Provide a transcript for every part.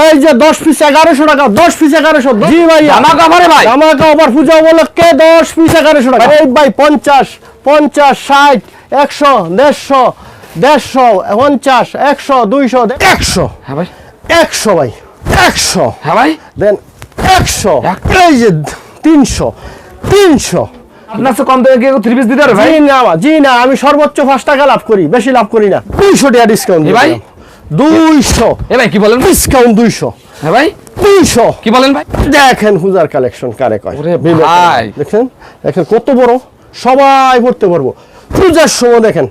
এই যে 10 পিস 1100 টাকা, 10 পিস 1100। জি ভাই, ধামাকা অফারে ভাই, ধামাকা অফার পূজা উপলক্ষে 10 পিস 1100 টাকা। এই ভাই 50 50 60 100 150 150 100 200 100। হ্যাঁ ভাই, 100 ভাই, 100। হ্যাঁ ভাই, দেন 100। এই যে 300 300। আপনার তো কম দামে কি 3 পিস দিতে পারে ভাই? জি না, আমি সর্বোচ্চ 5 টাকা লাভ করি, বেশি লাভ করি না। 200 টাকা ডিসকাউন্ট ভাই, 200। এ ভাই কি বলেন, ডিসকাউন্ট 200। হ্যাঁ ভাই, 200 কি বলেন ভাই? দেখেন পূজার কালেকশন কারে কয়। ওরে ভাই, দেখেন দেখেন কত বড়, সবাই পড়তে পারবো। পূজার সময় দেখেন,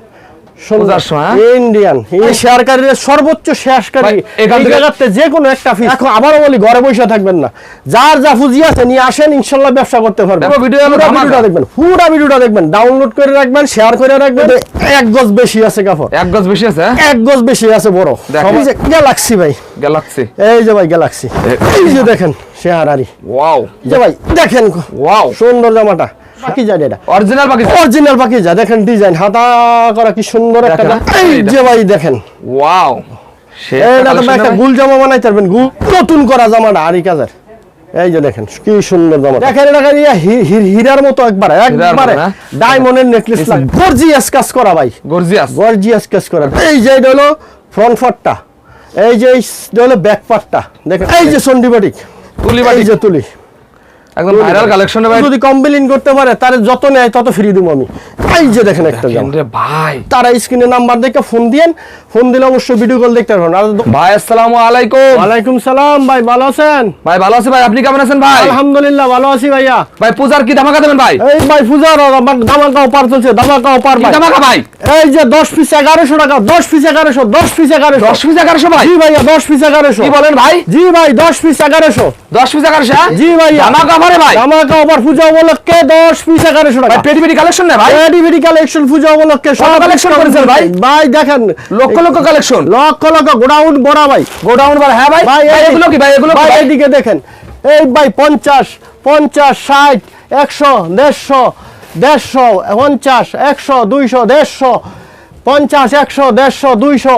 পূজার সময় ইন্ডিয়ান এই শেয়ারকারীদের সর্বোচ্চ শেয়ারকারী এখান থেকে যে কোনো একটা ফিস। এখন আবারও বলি, ঘরে বসে থাকবেন না, যার যা পুঁজি আছে নিয়ে আসেন, ইনশাল্লাহ ব্যবসা করতে পারবেন। ভিডিওটা দেখবেন, পুরো ভিডিওটা দেখবেন, ডাউনলোড করে রাখবেন, শেয়ার করে রাখবেন। 1 গজ বেশি আছে কাপড়, 1 গজ বেশি আছে, 1 গজ বেশি আছে বড়। এই যে গ্যালাক্সি ভাই, গ্যালাক্সি, এই যে ভাই গ্যালাক্সি, এই যে দেখেন শেয়ারারি। ওয়াও, যে ভাই দেখেন, ওয়াও সুন্দর জামাটা। পাকিজা এটা অরিজিনাল পাকিজা, অরিজিনাল পাকিজা। দেখেন ডিজাইন হাতা করা, কি সুন্দর একটা। এই যে ভাই দেখেন, ওয়াও, এটা তো একটা গুল জামা বানাইতে পারবেন, গুল নতুন করা জামাটা আরি কাজের। এই যে দেখেন কি সুন্দর জামা, দেখেন এটা হীরার মতো একবারে ডায়মন্ডের নেকলেস লাগে, গর্জিয়াস কাজ করা ভাই, গর্জিয়াস কাজ করা। এই যে এটা হলো ফ্রন্ট পার্টটা, এই যে এটা হলো ব্যাক পার্টটা। দেখেন এই যে চন্ডিবাটিক, এই যে তুলি, একদম ভাইরাল কালেকশন ভাই। যদি কমপ্লেইন করতে পারে, তার যত নেয় তত ফ্রি দেব আমি। এই যে দেখেন একটা জামা ভাই, তারা স্ক্রিনে নাম্বার দেখে ফোন দিয়েন, ফোন দিলে অবশ্যই ভিডিও কল দেখতে পারবেন। ভাই আসসালামু আলাইকুম। ওয়ালাইকুম সালাম ভাই, ভালো আছেন? ভাই ভালো আছি ভাই, আপনি কেমন আছেন ভাই? আলহামদুলিল্লাহ ভালো আছি ভাইয়া। ভাই পূজার কি ধামাকা দেবেন ভাই? এই ভাই পূজার ধামাকা অফার চলছে, ধামাকা অফার ভাই। ধামাকা ভাই, এই যে 10 পিস 1100 টাকা, 10 পিস 1100, 10 পিস 1100, 10 পিস 1100 ভাই। জি ভাইয়া 10 পিস 1100। কি বলেন ভাই? জি ভাই 10 পিস 1100, 10 পিস 1100। জি ভাইয়া ধামাকা অফারে ভাই, ধামাকা অফার পূজা উপলক্ষে 10 পিস 1100 টাকা। ভাই পেডি কালেকশন না ভাই, পেডি কালেকশন পূজা উপলক্ষে সব কালেকশন করেছেন ভাই। ভাই দেখেন লক্ষ লক্ষ কালেকশন, লক্ষ লক্ষ গোডাউন বড়া ভাই, গোডাউন বড়। হ্যাঁ ভাই, ভাই এগুলো কি ভাই? এগুলো ভাই এইদিকে দেখেন, এই ভাই 50 50 60 100 150 150 100 200 150 50 100 150 200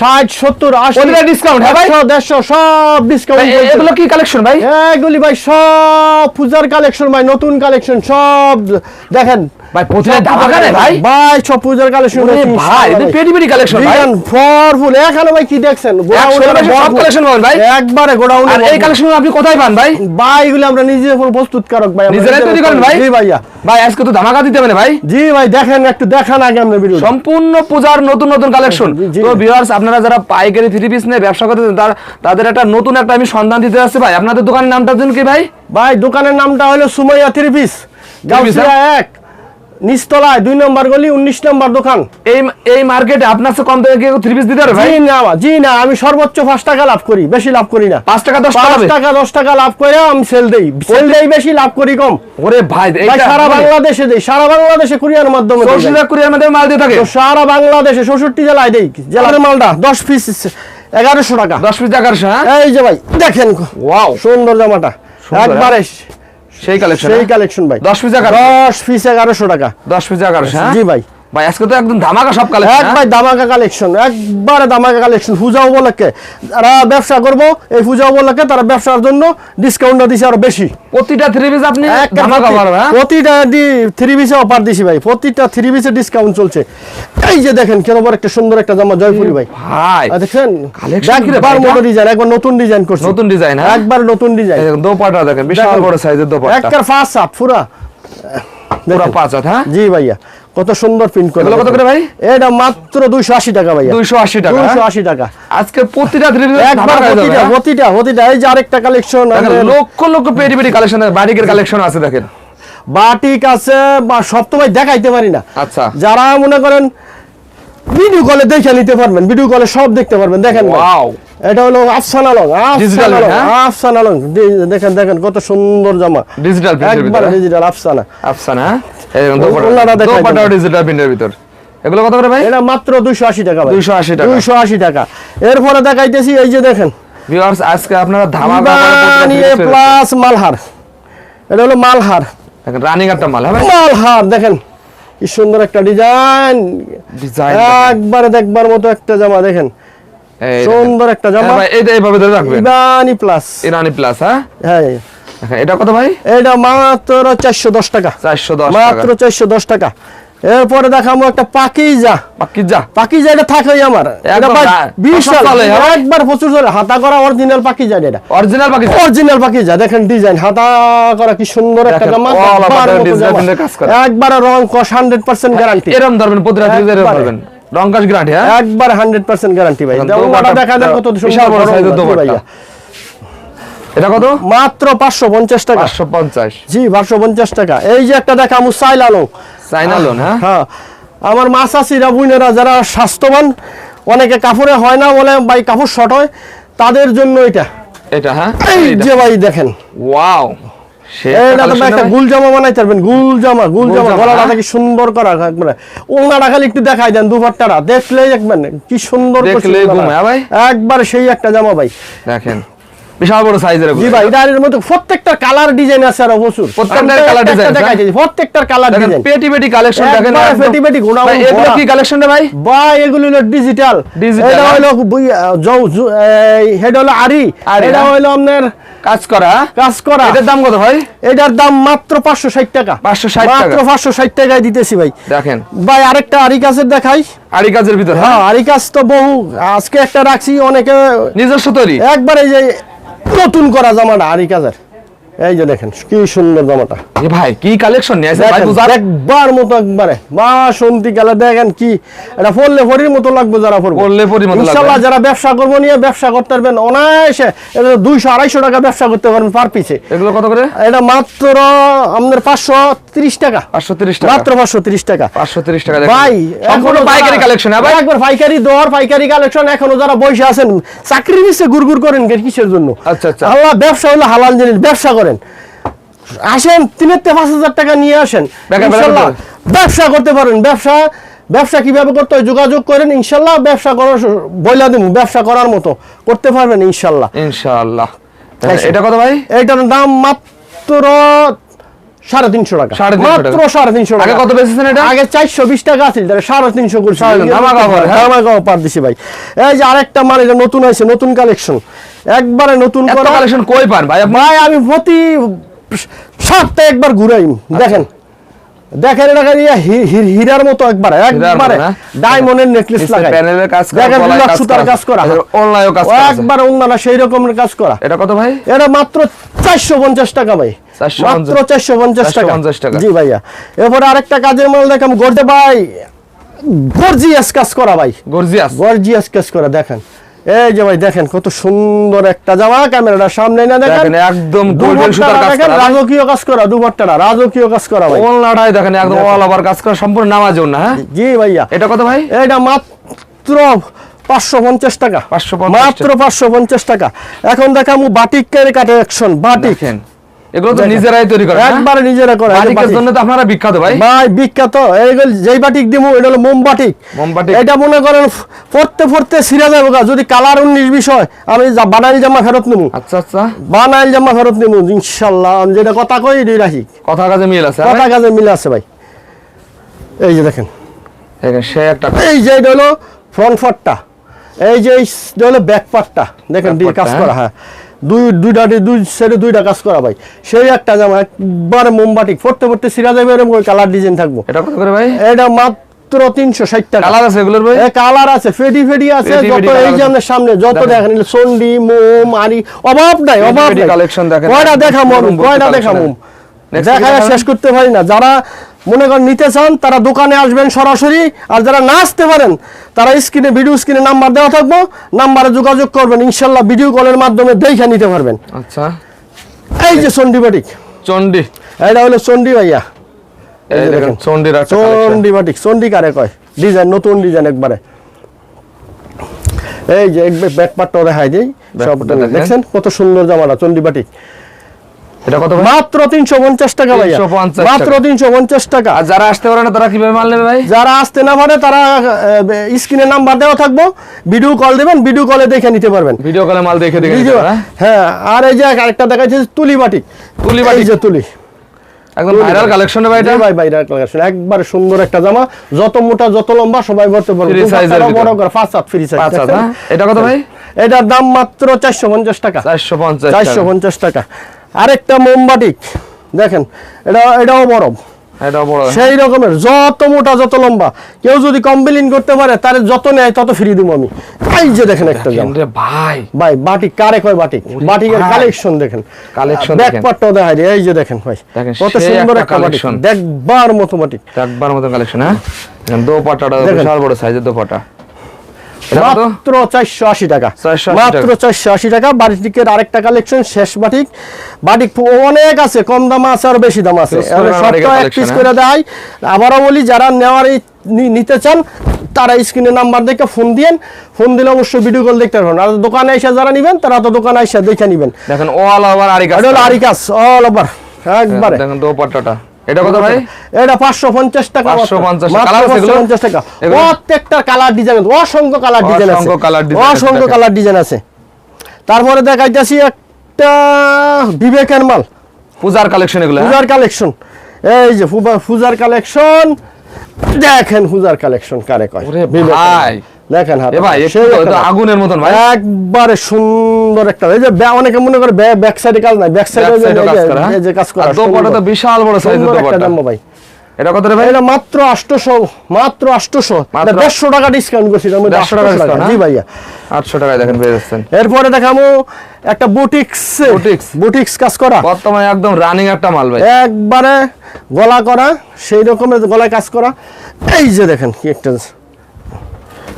60 70 80 ডিসকাউন্ট। হ্যাঁ ভাই, 100 সব ডিসকাউন্ট। এগুলো কি কালেকশন ভাই? এগুলি ভাই সব পূজার কালেকশন ভাই, নতুন কালেকশন সব। দেখেন ভাই প্রতিটা ধামাকা রে ভাই, ভাই সব পূজার কালেকশন ভাই পেডি কালেকশন ভাই, ফরফুল। এখানে ভাই কি দেখছেন, সব কালেকশন পাবেন ভাই একবারে গোডাউন। আর এই কালেকশন আপনি কোথায় পান ভাই? ভাই এগুলো আমরা নিজে প্রস্তুতকারক ভাই, নিজেরাই তৈরি করেন ভাই? জি ভাইয়া। ভাই আজকে তো ধামাকা দিতে হবে ভাই। জি ভাই দেখেন, একটু দেখান আগে আমরা ভিডিও। সম্পূর্ণ পূজার নতুন নতুন কালেকশন। জি। তো ভিউয়ার্স, আপনারা যারা পাইকারি 3 পিস নিয়ে ব্যবসা করতে চান, তাদের একটা নতুন একটা আমি সন্ধান দিতে যাচ্ছি ভাই। আপনাদের দোকানের নামটা জানেন কি ভাই? ভাই দোকানের নামটা হলো সুমাইয়া 3 পিস, গাউসিয়া 1 নিচতলায় 2 নম্বর গলি 19 নম্বর দোকান। এই মার্কেটে আপনার কাছে কম দামে কি 3 পিস দিতে পারে ভাই? জি না, আমি সর্বোচ্চ 5 টাকা লাভ করি, বেশি লাভ করি না। 5 টাকা 10 টাকা 10 টাকা লাভ করে আমি সেল দেই, বেশি লাভ করি কম। ওরে ভাই, ভাই সারা বাংলাদেশে দেই, সারা বাংলাদেশে কুরিয়ার মাধ্যমে দেই। 64 কুরিয়ার মাধ্যমে মাল দিয়ে থাকে। তো সারা বাংলাদেশে 64 জেলায় দেই। জেলার মালটা 10 পিস 1100 টাকা, 10 পিস 1100। হ্যাঁ এই যে ভাই দেখেন, ওয়াও সুন্দর জামাটা, একবারে সেই কালেকশন, সেই কালেকন ভাই। 10 পিস 1100 টাকা, 10 পিস 1100। জি ভাই। ভাই আজকে তো একদম ধামাকা সব কালেকশন। এক ভাই ধামাকা কালেকশন, একবারে ধামাকা কালেকশন। পূজা উপলক্ষে যারা ব্যবসা করবো, এই পূজা উপলক্ষে তারা ব্যবসার জন্য ডিসকাউন্ট দিছে আরো বেশি। প্রতিটা 3 পিস আপনি ধামাকা অফার। হ্যাঁ প্রতিটা 3 পিসে অফার দিছি ভাই, প্রতিটা 3 পিসে ডিসকাউন্ট চলছে। এই যে দেখেন কত বড় একটা সুন্দর একটা জামা, জয়পুরি ভাই। ভাই দেখেন কালেকশন কি রে একবার মডেল ডিজাইন, একবার নতুন ডিজাইন করছে, নতুন ডিজাইন। হ্যাঁ একবার নতুন ডিজাইন। দেখেন দোপাট্টা, দেখেন বিশাল বড় সাইজের দোপাট্টা, একবার ফাঁস আপ পুরা পুরো 5 হাত। হ্যাঁ জি ভাইয়া, কত সুন্দর প্রিন্ট করে। এগুলো কত করে ভাই? এটা মাত্র 280 টাকা ভাইয়া, 280 টাকা। 280 টাকা আজকে প্রতিটা 3 পিস একবার প্রতিটা। এই যে আরেকটা collection, lakh lakh paddy collection, বাটিকের কালেকশন আছে দেখেন। বাটিক আছে বা সব তো ভাই দেখাইতে পারি না। আচ্ছা, যারা মনে করেন ভিডিও কলে দেখে নিতে পারবেন, ভিডিও কলে সব দেখতে পারবেন। দেখেন ওয়াও, এটা হলো আফসানা লং, আফসানা লং। দেখেন দেখেন কত সুন্দর জামা, ডিজিটাল প্রিন্টের ভিতর, একবার ডিজিটাল আফসানা। এই দেখুন দোপাট্টা ডিজিটাল প্রিন্টের ভিতর। এগুলো কত করে ভাই? এটা মাত্র 280 টাকা ভাই, 280 টাকা, 280 টাকা। এরপরে দেখাইতেছি এই যে দেখেন ভিউয়ার্স, আজকে আপনারা ধামাকা প্লাস মালহার। এটা হলো মালহার, দেখেন রানিং একটা মাল। হ্যাঁ মালহার দেখেন কি সুন্দর একটা ডিজাইন, একবারে দেখবার মতো একটা জামা। দেখেন সুন্দর একটা জামা ভাই এটা এইভাবে ধরে রাখবেন ইরানি প্লাস হ্যাঁ হ্যাঁ এটা কত ভাই এটা মাত্র 410 টাকা 410 মাত্র 410 টাকা এরপরে দেখাবো একটা পাকিজা এটা থাকেই আমার এটা ভাই বিশাল একবার প্রচুর চলে হাতা করা অরিজিনাল পাকিজা এটা অরিজিনাল পাকিজা দেখেন ডিজাইন হাতা করা কি সুন্দর একটা জামা একবার রং কস 100% গ্যারান্টি এরকম ধরবেন প্রতিটা এরকম ধরবেন রং কস গ্যারান্টি হ্যাঁ একবার 100% গ্যারান্টি ভাই ওটা দেখা দেন কত বিশাল বড় সাইজের দোপাট্টা এটা কত মাত্র 550 টাকা 550 জি 550 টাকা এই যে একটা দেখামু সাইনালন হ্যাঁ আমার মাসাসিরা বুইনেরা যারা স্বাস্থ্যবান অনেকে কাপড়ে হয় না বলে ভাই কাপড় শর্ট হয় তাদের জন্য এটা হ্যাঁ এই যে ভাই দেখেন ওয়াও এটা তো একটা গুল জামা বানাইতে পারবেন গুল জামা গলাটা কি সুন্দর করা একবারে ওনাটা খালি একটু দেখাই দেন দুপাট্টাটা দেখলেই দেখবেন কি সুন্দর দেখলেই ঘুমায় ভাই একবার সেই একটা জামা ভাই দেখেন বিশাল বড় সাইজের জি ভাই এর মধ্যে প্রত্যেকটা কালার ডিজাইন আছে আর প্রচুর প্রত্যেকটা কালার ডিজাইন দেখাই দিই প্রত্যেকটা কালার ডিজাইন পেটি কালেকশন দেখেন পেটি গুণা ভাই এগুলো কি কালেকশন রে ভাই এগুলো হলো ডিজিটাল এটা হলো হেড হলো আরি এটা হলো আপনার কাজ করা এটার দাম কত ভাই এটার দাম মাত্র 560 টাকা 560 টাকা মাত্র 560 টাকায় দিতেছি ভাই দেখেন ভাই আরেকটা আরি কাজের দেখাই আরি কাজের ভিতর হ্যাঁ আরি কাজ তো বহু আজকে একটা রাখছি অনেকে নিজস্ব তৈরি একবার এই যে নতুন করা জামাটা আরি কাজের এই যে দেখেন কি সুন্দর জামাটা এ ভাই কি কালেকশন নিয়ে আসে ভাই বুঝার একবার মতো একবারে বাসন্তী কালে দেখেন কি এটা পড়লে পরির মতো লাগবে যারা পড়লে পরির মতো লাগবে ইনশাআল্লাহ যারা ব্যবসা করব নিয়ে ব্যবসা করতে পারবেন অনায়াসে এটা 200 250 টাকা ব্যবসা করতে পারবেন পার পিছে এগুলো কত করে এটা মাত্র আমাদের 530 টাকা 530 টাকা মাত্র 530 টাকা 530 টাকা দেখেন ভাই সম্পূর্ণ পাইকারি কালেকশন ভাই একবার পাইকারি দর পাইকারি কালেকশন এখনো যারা বসে আছেন চাকরি নিচ্ছে গুড়গুড় করেন কিসের জন্য আচ্ছা আল্লাহ ব্যবসা হলো হালাল জিনিস ব্যবসা করেন আসেন 3-5,000 টাকা নিয়ে আসেন ইনশাআল্লাহ ব্যবসা করতে পারেন ব্যবসা কিভাবে করতে হয় যোগাযোগ করেন ইনশাআল্লাহ ব্যবসা করার বইলা দিমু ব্যবসা করার মতো করতে পারবেন ইনশাআল্লাহ এটা কত ভাই এটার দাম মাত্র 350 টাকা মাত্র 350 টাকা আগে কত বেচেছেন এটা আগে 420 টাকা ছিল তাহলে 350 করছি ধামাকা অফার দিছি ভাই এই যে আরেকটা মাল এটা নতুন হইছে নতুন কালেকশন একবারে নতুন করা কালেকশন কই পান ভাই ভাই আমি প্রতি সপ্তাহে একবার ঘুরাই দেখেন এটা হীরার মতো একবারে ডায়মন্ডের নেকলেস লাগাই প্যানেলের কাজ করা দেখেন সুতার কাজ করা অনলাইনও কাজ করা একবার অন্যনা সেই রকমের কাজ করা এটা কত ভাই এটা মাত্র 450 টাকা ভাই মাত্র 450 টাকা জি ভাইয়া এরপর আরেকটা কাজের মাল দেখাম গর্দে ভাই গর্জিয়াস কাজ করা ভাই গর্জিয়াস কাজ করা দেখেন এই যে ভাই দেখেন কত সুন্দর একটা জামা ক্যামেরাটা সামনে না দেখেন একদম গোল্ডেন সুতার কাজ করা রাজকীয় কাজ করা দুপাট্টাটা রাজকীয় কাজ করা ভাই ওলনাটাই দেখেন একদম অল ওভার কাজ করা সম্পূর্ণ নামাজ না হ্যাঁ জি ভাইয়া এটা কত ভাই এটা মাত্র 550 টাকা মাত্র 550 টাকা এখন দেখামু বাটিকের কালেকশন বাটিক এগুলো তো নিজেরাই তৈরি করে একবারে নিজেরা করে বাটিকের জন্য তো আপনারা বিখ্যাত ভাই বিখ্যাত এইগুলো যেই বাটিক দিমু এটা হলো মোম বাটিক এটা মনে করেন পড়তে ছিঁড়ে যাবে যদি কালার 19 বিষয় আমি বানাইল জামা ফেরত নিমু আচ্ছা বানাইল জামা ফেরত নিমু ইনশাআল্লাহ আমি যেটা কথা কই এটাই রাখি কথা কাজে মিল আছে ভাই এই যে দেখেন সে একটা এই যে এটা হলো ফ্রন্ট পার্টটা এই যে এটা হলো ব্যাক পার্টটা দেখেন কাজ করা হ্যাঁ দুই সাইডে দুইটা কাজ করা ভাই সেই একটা জামা একবারে মোমবাটিক পড়তে ছিঁড়া যাবে এরকম কালার ডিজাইন থাকবো এটা কত করে ভাই এটা মাত্র 360 টাকা কালার আছে এগুলোর ভাই কালার আছে ফেডি আছে যত এই যে আমাদের সামনে যত দেখেন সন্ডি মোম আরি অভাব নাই কালেকশন দেখেন কয়টা দেখামু দেখা শেষ করতে পারি না যারা মনে করেন নিতে চান তারা দোকানে আসবেন সরাসরি আর যারা না আসতে পারেন তারা ভিডিও স্ক্রিনে নাম্বার দেওয়া থাকবো নাম্বারে যোগাযোগ করবেন ইনশাআল্লাহ ভিডিও কলের মাধ্যমে দেখে নিতে পারবেন আচ্ছা এই যে চন্ডি বাটিক এটা হলো চন্ডি ভাইয়া এই দেখেন চন্ডি বাটিক চন্ডি কারে কয় ডিজাইন নতুন ডিজাইন একবারে এই যে ব্যাক পার্টটা দেখাই দেই সব দেখছেন কত সুন্দর জামাটা চন্ডি বাটিক এটা কত মাত্র 350 টাকা ভাইয়া মাত্র 350 টাকা আর যারা আসতে পারে না তারা কিভাবে মাল নেবে ভাই যারা আসতে না পারে তারা স্ক্রিনে নাম্বার দেওয়া থাকবো ভিডিও কল দিবেন ভিডিও কলে দেখে নিতে পারবেন ভিডিও কলে মাল দেখে হ্যাঁ আর এই যে আরেকটা দেখাইছে তুলি বাটিক যে তুলি একদম ভাইরাল কালেকশন ভাই এটা। ভাই ভাইরাল কালেকশন, একবারে সুন্দর একটা জামা, যত মোটা যত লম্বা সবাই পড়তে পারবে। ফ্রি সাইজের বড় করে 5 হাত ফ্রি সাইজ। এটা কত ভাই? এটার দাম মাত্র 450 টাকা। 450 টাকা। আরেকটা মোমবাটিক দেখেন, এটাও বড়, সেই রকমের যত মোটা যত লম্বা, কেউ যদি কমপ্লেইন করতে পারে তার যত নেয় তত ফ্রি দিব আমি। এই যে দেখেন একটা জামা ভাই, ভাই বাটিক কারে কয় বাটিক, বাটিকের কালেকশন দেখেন, ব্যাক পার্টটাও দেখাই দিই। এই যে দেখেন ভাই কত সুন্দর একটা বাটিক, দেখবার মতো বাটিক, দেখবার মতো কালেকশন। হ্যাঁ, দেখেন দোপাট্টাটা বিশাল বড় সাইজের দোপাট্টা, মাত্র 480 টাকা। মাত্র 480 টাকা। বাটিকের আরেকটা কালেকশন শেষ বাটিক। বাটিক অনেক আছে, কম দাম আছে আর বেশি দাম আছে, সবটা এক পিস করে দেয়। আবারও বলি, যারা নেওয়ার নিতে চান তারা স্ক্রিনে নাম্বার দেখে ফোন দিয়েন, ফোন দিলে অবশ্যই ভিডিও কল দেখতে পারবেন। আর দোকানে এসে যারা নেবেন তারা তো দোকানে এসে দেখে নেবেন। দেখেন অল ওভার আরিকাস, এটা হলো আরিকাস অল ওভার একবারে। দেখেন দোপাট্টাটা, এটা কত ভাই? এটা 550 টাকা। 550 টাকা। প্রত্যেকটা কালার ডিজাইন, অসংখ্য কালার ডিজাইন আছে, অসংখ্য কালার ডিজাইন আছে। তারপরে দেখাইতেছি একটা বিবেকের মাল, পূজার কালেকশন, এগুলো পূজার কালেকশন। এই যে পূজার কালেকশন দেখেন, পূজার কালেকশন কারে কয় ভাই, দেখেন হাত ভাই আগুনের মতন ভাই, একবারে সুন্দর একটা। এই যে অনেকে মনে করে ব্যাক সাইডে কাজ নাই, ব্যাক সাইডে এই যে কাজ করা, দোপাট্টা তো বিশাল বড় সাইজের দোপাট্টা ভাই। এটা কত রে ভাই? এটা মাত্র 800, মাত্র 800, 150 টাকা ডিসকাউন্ট করছি। 150 টাকা ডিসকাউন্ট, জি ভাইয়া 800 টাকায় দেখেন পেয়ে যাচ্ছেন। এরপরে দেখাবো একটা বুটিক্স কাজ করা, বর্তমানে একদম রানিং একটা মাল ভাই, একবারে গলা করা, সেই রকমের গলায় কাজ করা। এই যে দেখেন কি একটা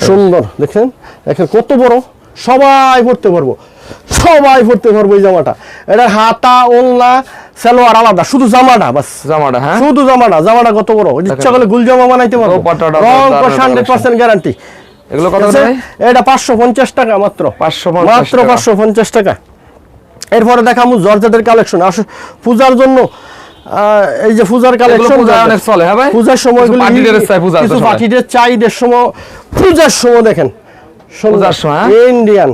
সুন্দর, দেখেন দেখেন কত বড়, সবাই পড়তে পারবো, সবাই পড়তে পারবো এই জামাটা। এটা হাতা ওলনা সালোয়ার আলাদা, শুধু জামাটা বাস, জামাটা হ্যাঁ শুধু জামাটা কত বড়, ইচ্ছা করলে গুল জামা বানাইতে পারবো, রং 100% গ্যারান্টি। এগুলো কত ভাই? এটা 550 টাকা মাত্র, মাত্র 550 টাকা। এরপরে দেখামু জর্জেটের কালেকশন, পূজার জন্য। এই যে পূজার কালেকশন অনেক চলে হ্যাঁ ভাই, পূজার সময় কিছু পার্টিদের চাই, সময় পূজার সময় দেখেন ইন্ডিয়ান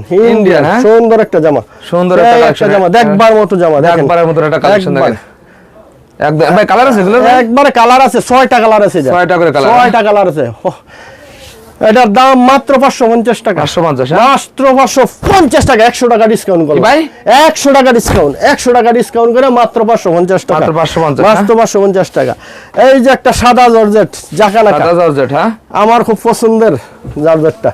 সুন্দর একটা জামা, সুন্দর একটা জামা, দেখবার মতো জামা, দেখবার মতো একটা কালেকশন দেখেন। একদম ভাই কালার আছে এগুলো, একবারে কালার আছে, 6টা কালার আছে, 6টা করে কালার, 6টা কালার আছে। এটার দাম মাত্র 550 টাকা, 550 মাত্র 550 টাকা, 100 টাকা ডিসকাউন্ট করে ভাই, 100 টাকা ডিসকাউন্ট, 100 টাকা ডিসকাউন্ট করে মাত্র 550 টাকা, মাত্র 550 টাকা। এই যে একটা সাদা জর্জেট, জাকানাকা সাদা জর্জেট, হ্যাঁ আমার খুব পছন্দের জর্জেটটা,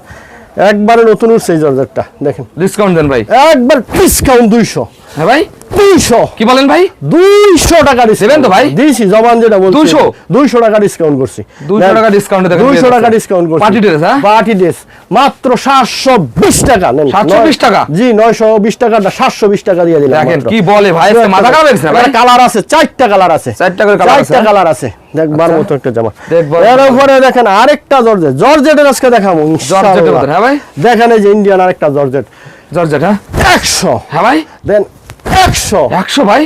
একবারে নতুন উঠছে এই জর্জেটটা, দেখেন ডিসকাউন্ট দেন ভাই, একবার ডিসকাউন্ট 200। হ্যাঁ ভাই 200 কি বলেন ভাই? 200 টাকা ডিসকাউন্ট তো ভাই দিছি, জবান যেটা বলছি 200 টাকা ডিসকাউন্ট করছি, 200 টাকা ডিসকাউন্টে দেখেন, 200 টাকা ডিসকাউন্ট করছি। পার্টি ড্রেস, হ্যাঁ পার্টি ড্রেস মাত্র 720 টাকা নেন। 720 টাকা? জি 920 টাকাটা 720 টাকা দিয়ে দিলাম। দেখেন কি বলে ভাই, মাথা খারাপ হয়েছে ভাই। কালার আছে 4টা কালার আছে, 4টা করে কালার আছে, 4টা কালার আছে, দেখবার মতো একটা জামা। এরপরে দেখেন আরেকটা জর্জেটের আজকে দেখাবো জর্জেটের মতো, হ্যাঁ ভাই দেখেন এই যে ইন্ডিয়ান আরেকটা জর্জেট, হ্যাঁ 100, হ্যাঁ ভাই দেন 100 ভাই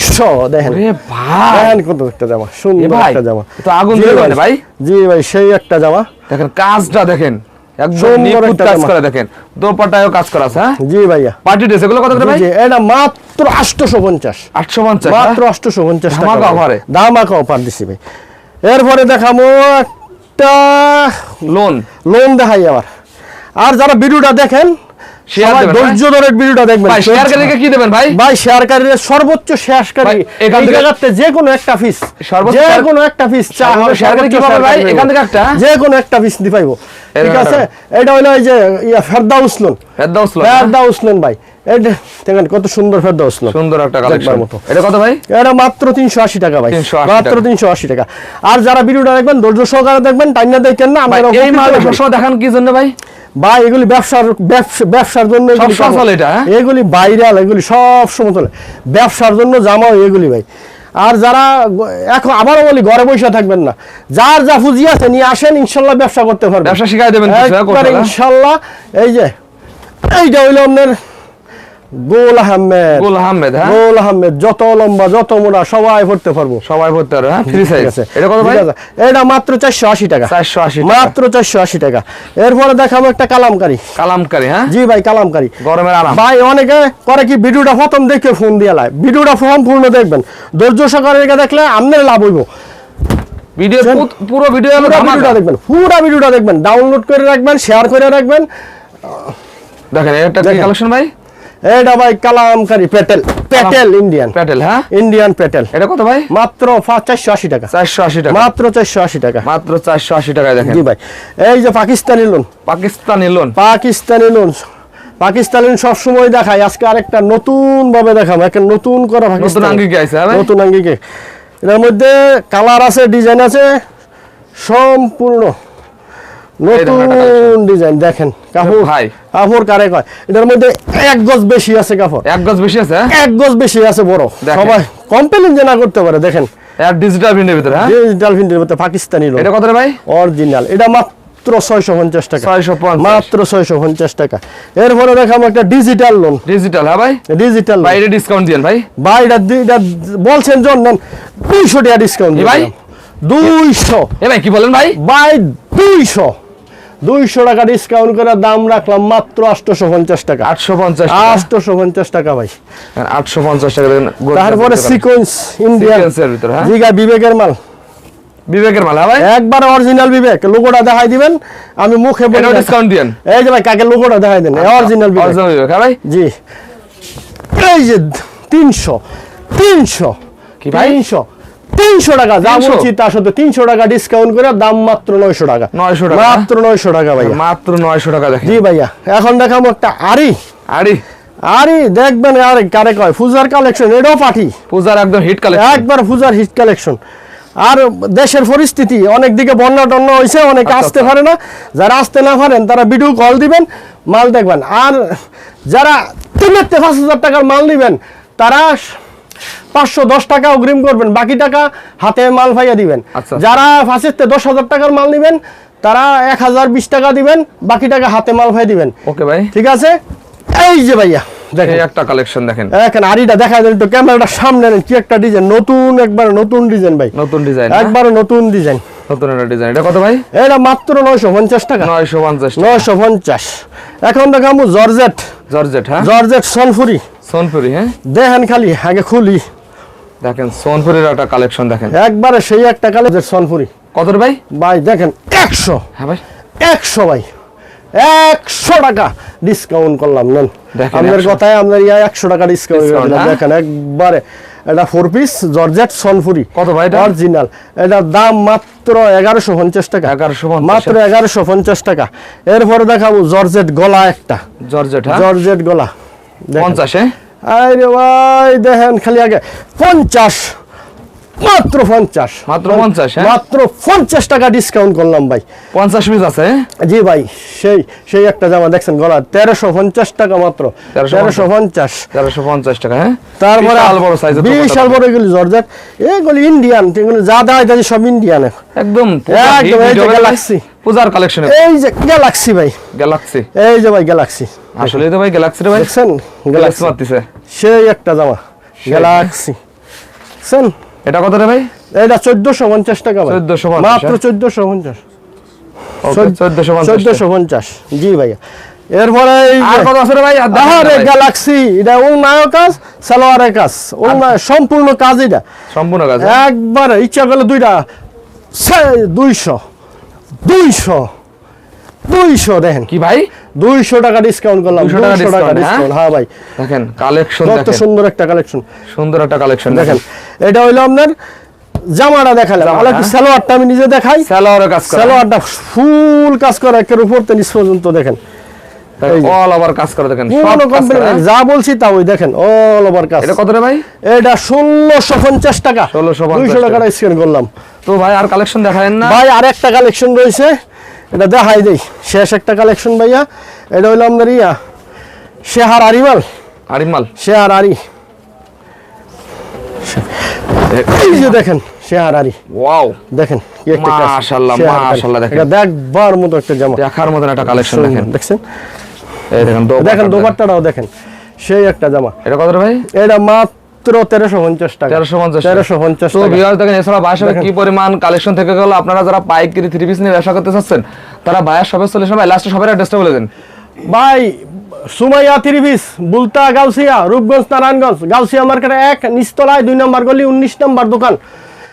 100 দেখেন, আরে ভাই দেখেন কত একটা জামা, সুন্দর একটা জামা, তো আগুন দিয়ে বলে ভাই। জি ভাই সেই একটা জামা, দেখেন কাজটা দেখেন, একদম নিখুঁত কাজ করা, দেখেন দোপাট্টায়ও কাজ করা আছে। হ্যাঁ জি ভাইয়া পার্টি ড্রেস এগুলো কত করে ভাই? এটা মাত্র 850, 850 মাত্র 850 টাকা, ধামাকা অফারে, ধামাকা অফার দিছি ভাই। এরপরে দেখাবো একটা লোন দেখাই আবার। আর যারা ভিডিওটা দেখেন সবাই ধৈর্য ধরে ভিডিওটা দেখবেন। ভাই শেয়ারকারীকে কি দিবেন ভাই? ভাই শেয়ারকারীর সর্বোচ্চ শেয়ারকারী এই জায়গাতে যে কোনো একটা পিস, যে কোনো একটা পিস চা হবে, শেয়ারকারী কি পাবে ভাই? এখান থেকে একটা যে কোনো একটা পিস দি পাইবো, ঠিক আছে? এটা হলো এই যে ফেরদাউসলন ভাই, এটা দেখেন কত সুন্দর ফেরদাউসলন, সুন্দর একটা কালেকশন। এটা কত ভাই? এটা মাত্র 380 টাকা ভাই, মাত্র 380 টাকা। আর যারা ভিডিওটা দেখবেন ধৈর্য সহকারে দেখবেন, টাইম না দেখেন না। আমরা এই মাল সবসময় দেখান কি জন্য ভাই? ভাই এগুলি ব্যবসার জন্য এগুলি ভাইরাল, এগুলি সব সময় চলে ব্যবসার জন্য জামা এগুলি ভাই। আর যারা এখন আবারও বলি ঘরে বসে থাকবেন না, যার যা পুঁজি আছে নিয়ে আসেন, ইনশাল্লাহ ব্যবসা করতে পারবেন, ব্যবসা শিখাই দেবেন ইনশাল্লাহ। এই যে এইটা হইলো আপনার গোল আহমেদ, গোল আহমেদ, হ্যাঁ গোল আহমেদ, যত লম্বা যত মোটা সবাই পড়তে পারবো, সবাই পড়তে পারবে, হ্যাঁ ফ্রি সাইজ। এটা কত ভাই? এটা মাত্র 480 টাকা, 480 মাত্র 480 টাকা। এরপরে দেখাবো একটা কালামকারী, কালামকারী, হ্যাঁ জি ভাই কালামকারী, গরমের আরাম ভাই। অনেকে করে কি ভিডিওটা প্রথম দেখে ফোন দিয়ে লাই, ভিডিওটা সম্পূর্ণ দেখবেন, ধৈর্য সহকারে দেখলে আপনার লাভ হইব। ভিডিও পুরো ভিডিও দেখবেন, পুরো ভিডিওটা দেখবেন, ডাউনলোড করে রাখবেন, শেয়ার করে রাখবেন। দেখেন এটা কি কালেকশন ভাই? এটা ভাই কালামকারী প্যাটেল, প্যাটেল ইন্ডিয়ান, প্যাটেল, হ্যাঁ ইন্ডিয়ান প্যাটেল। এটা কত ভাই? মাত্র 480 টাকা, 480 টাকা, মাত্র 480 টাকা, মাত্র 480 টাকায় দেখেন। জি ভাই। এই যে Pakistani loan, Pakistani loan, Pakistani loan, Pakistani loan সবসময় দেখাই, আজকে আরেকটা নতুন ভাবে দেখাবো, একটা নতুন করা নতুন পাকিস্তানি, আঙ্গিকে আছে, হ্যাঁ ভাই নতুন আঙ্গিকে। এর মধ্যে কালার আছে, ডিজাইন আছে, সম্পূর্ণ নতুন ডিজাইন। দেখেন কাপড়, ভাই কাপড় কারে কয়, এটার মধ্যে 1 গজ বেশি আছে কাপড়, 1 গজ বেশি আছে, 1 গজ বেশি আছে বড়, সবাই কমপ্লেইন যে না করতে পারে। দেখেন এর ডিজিটাল প্রিন্টের ভিতরে, হ্যাঁ ডিজিটাল প্রিন্টের মধ্যে পাকিস্তানি লোন। এটা কত রে ভাই? অরিজিনাল, এটা মাত্র 650 টাকা, 650, মাত্র 650 টাকা। এরপরে দেখাবো একটা ডিজিটাল লোন, ডিজিটাল, হ্যাঁ ভাই ডিজিটাল ভাই। এটা ডিসকাউন্ট দিয়েন ভাই, ভাই। এটা বলছেন জন নেন 200 টাকা ডিসকাউন্ট ভাই, 200। এ ভাই কি বলেন ভাই? ভাই 200 টাকা ডিসকাউন্ট করে দাম রাখলাম মাত্র 850 টাকা, 850, 850 টাকা ভাই। 850 টাকা দেন। তারপরে সিকোয়েন্স ইন্ডিয়ান, সিকোয়েন্সের ভিতরে, হ্যাঁ জিগা বিবেকের মাল, বিবেকের মাল, হ্যাঁ ভাই একবার অরিজিনাল বিবেক। লোগোটা দেখাই দিবেন, আমি মুখে বলে এটা ডিসকাউন্ট দিয়েন। এই যে ভাই কাকে লোগোটা দেখাই দেন, অরিজিনাল বিবেক, অরিজিনাল বিবেক, হ্যাঁ ভাই জি। এই যে 300 কি ভাই? 300 টাকা, যা 300? বলছি তা সত্য। 300 টাকা ডিসকাউন্ট করে দাম মাত্র 900 টাকা, 900 টাকা, মাত্র 900 টাকা ভাই, মাত্র 900 টাকা দেখেন। জি ভাইয়া। এখন দেখাবো একটা আরি, আরে আরি দেখবেন, আরে কারে কয় পূজার কালেকশন, এটাও পাঠি, পূজার একদম হিট কালেকশন, একবার পূজার হিট কালেকশন। আর দেশের পরিস্থিতি, অনেক দিকে বন্যা টন্যা হয়েছে, অনেকে আসতে পারে না, যারা আসতে না পারেন তারা ভিডিও কল দিবেন, মাল দেখবেন। আর যারা 3-5 হাজার টাকার মাল নিবেন তারা 510 টাকা অগ্রিম করবেন, বাকি টাকা হাতে মাল ভাইয়া দিবেন। আচ্ছা। যারা 5-10 হাজার টাকার মাল নিবেন তারা 1020 টাকা দিবেন, বাকি টাকা হাতে মাল ভাই দিবেন। ওকে ভাই, ঠিক আছে। এই যে ভাইয়া দেখেন এই একটা কালেকশন দেখেন, এখন আরিটা দেখা যায় একটু, ক্যামেরাটা সামনে নেন, কি একটা ডিজাইন, নতুন, একবার নতুন ডিজাইন ভাই, নতুন ডিজাইন, একবার নতুন ডিজাইন, নতুন একটা ডিজাইন। এটা কত ভাই? এটা মাত্র 950 টাকা, 950, 950। এখন দেখাবো জর্জেট, জর্জেট, হ্যাঁ জর্জেট সোনপুরি, সোনপুরি, হ্যাঁ দেখেন খালি আগে খুলি, দেখেন সোনপুরির একটা কালেকশন দেখেন, একবারে সেই একটা কালেজের সোনপুরি। কত রে ভাই? ভাই দেখেন 100, হ্যাঁ ভাই 100 ভাই, 100 টাকা ডিসকাউন্ট করলাম, নেন দেখেন, আপনার 100 কথায় আপনার 100 টাকা ডিসকাউন্ট Discount, দিলাম। হ্যাঁ? দেখেন একবারে, এটা 4 পিস জর্জেট সোনপুরি, কত ভাই এটা? অরিজিনাল। এটার দাম মাত্র 1150 টাকা, 1150, মাত্র 1150 টাকা। এরপরে দেখাবো জর্জেট গলা একটা, জর্জেট, হ্যাঁ জর্জেট গলা, দেখেন। 50, হ্যাঁ আরে ভাই দেখেন খালি আগে 50, মাত্র 50, মাত্র 50, হ্যাঁ মাত্র 50 টাকা ডিসকাউন্ট করলাম ভাই। 50 পিস আছে, হ্যাঁ জি ভাই, সেই একটা জামা দেখছেন গলা 1350 টাকা মাত্র, 1350। 1350 টাকা, হ্যাঁ তারপরে বিশাল বড় সাইজের, বিশাল বড় এগুলি জর্জেট, এগুলি ইন্ডিয়ান, এগুলি যা দেয় দাদি সব ইন্ডিয়ান, একদম একদম। এই যে গ্যালাক্সি, পূজার কালেকশন, এই যে গ্যালাক্সি ভাই, গ্যালাক্সি, এই যে ভাই গ্যালাক্সি, আসলে তো ভাই গ্যালাক্সি রে ভাই, দেখছেন গ্যালাক্সি মারতেছে, সেই একটা জামা গ্যালাক্সি, দেখছেন। এটা কত রে ভাই? এটা 1450 টাকা ভাই, 1450, মাত্র 1450, ওকে 1450, জি ভাইয়া। এরপরে আর কত আছে রে ভাই? আরে গ্যালাক্সি, এটা উলনায় কাজ, সালোয়ারের কাজ, উলনায় সম্পূর্ণ কাজ, এটা সম্পূর্ণ কাজ, একবার ইচ্ছা করলে দুইটা 200, 200 দেখেন কি ভাই? 200 টাকা ডিসকাউন্ট করলাম, 200 টাকা 200 টাকা discount, ডিসকাউন্ট, হ্যাঁ ভাই। দেখেন কালেকশন, কত দেখেন সুন্দর একটা কালেকশন, সুন্দর একটা কালেকশন দেখেন। এটা হইলো আপনার জামাটা দেখালাম, জামা, আলাদা হ্যাঁ। সালোয়ারটা আমি নিজে দেখাই, সালোয়ারের কাজ করা, সালোয়ারটা ফুল কাজ করা একের উপর থেকে নিচ পর্যন্ত, দেখেন অল ওভার কাজ করা, দেখেন সব পুরো কাজ কোম্পানি, করা। যা বলছি তা ওই দেখেন অল ওভার কাজ। এটা কত রে ভাই? এটা 1650 টাকা, 1650 200 টাকা স্ক্যান করলাম। তো ভাই আর কালেকশন দেখায়েন না ভাই আর একটা কালেকশন রয়েছে, এটা দেখাই দেই, শেষ একটা কালেকশন ভাইয়া। এটা হইলো আমাদের শেহার আরিমাল, আরিমাল, শেহার আরি, এই যে দেখেন শেহার আরি, ওয়াও দেখেন কি একটা কাজ, মাশাআল্লাহ, শেহার আরি। মাশাআল্লাহ, দেখেন। এটা দেখবার মতো একটা জামা, দেখার মতন একটা কালেকশন দেখেন, দেখছেন। এই দেখেন দেখেন দোপাট্টাটাও দেখেন, সেই একটা জামা। এটা কত রে ভাই? এটা মাত্র 1350 টাকা। 1350 তো টাকা। ভিউয়ার্স দেখেন এছাড়া ভাইয়ের সাথে কি পরিমাণ কালেকশন থেকে গেল। আপনারা যারা পাইকারি থ্রি পিস নিয়ে ব্যবসা করতে চাচ্ছেন তারা ভাইয়ের সবে চলে আসবেন। লাস্টে সবার অ্যাড্রেসটা বলে দেন ভাই। সুমাইয়া থ্রি পিস, বুলতা, গাউসিয়া, রূপগঞ্জ, নারায়ণগঞ্জ, গাউসিয়া মার্কেটে 1 নিচতলায় 2 নম্বর গলি 19 নম্বর দোকান।